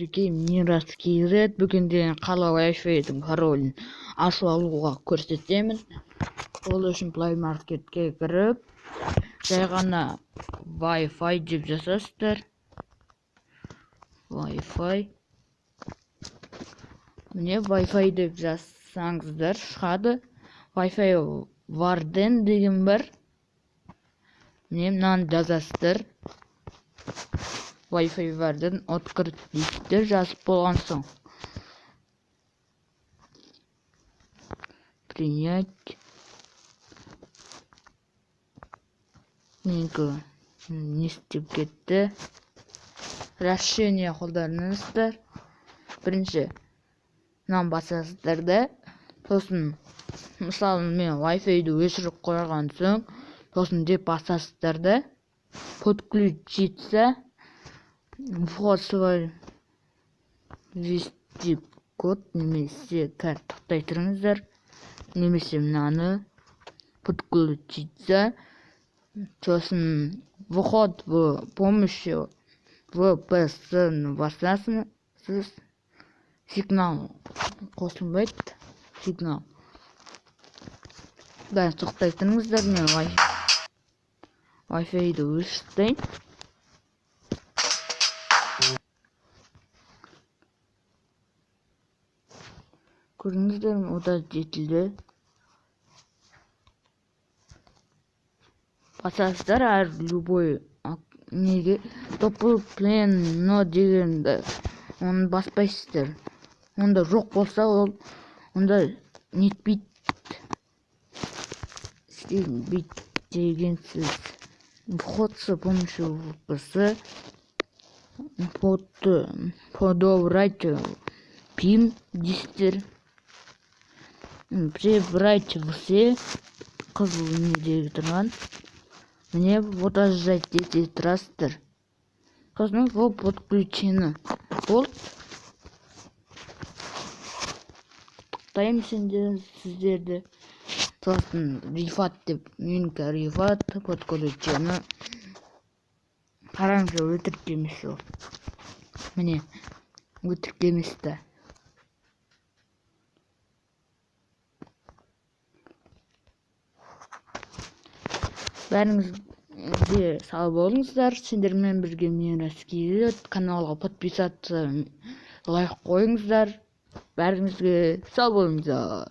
бірге мирас келеді. Бүгін деген қалау Wi-Fi-дің паролін ашып алуға көрсетемін. Ол үшін Play Marketке кіріп, жай ғана Wi-Fi деп жасайсыздар. Wi-Fi. Міне Wi-Fi деп жазсаңыздар шығады. Wi-Fi Warden деген бар. Міне мынаны жазасыздар. Wi-Fi Warden открыть дейсіздер, жазып болған соң. Принять. Менікі не істеп кетті. Расширение қолданыңыздар. Бірінші мынаны басасыздар да, сосын мысалы мен Wi-Fi-ді өшіріп қойған соң, сосын деп басасыздар да, подключиться, вход свой ввести код, немесе кәр тоқтай тұрыңыздар, немесе мынаны подключиться, сосын вход в помощью VPS-ны басасыз, сигнал қосылмайды, сигнал. Да, тоқтай тұрыңыздар, мен Wi-Fi-ді өшіртейін. Көріңіздер, ода жетілді. Басасыздар, әр любой неге дополнен но дегенді оны баспайсыздар. Онда жоқ болса, онда нетпейді. Бит дегенсіз. Вход с помощью VPS. Подобрать пин дейсіздер. Прибрать все қызыл недегі тұрған. Мне вот жать ете тұрасыздар. Сосын ол подключені болды. Құттықтаймын сіздерді. Сосын рифат деп, менікі рифат, подключені. Қараңыздар, өтірік емес ол. Міне, өтірік еместі. Бәріңізге сау болыңыздар. Сендермен бірге мирас келеді. Каналға подписаться, лайк қойыңыздар. Бәріңізге сау болыңыздар.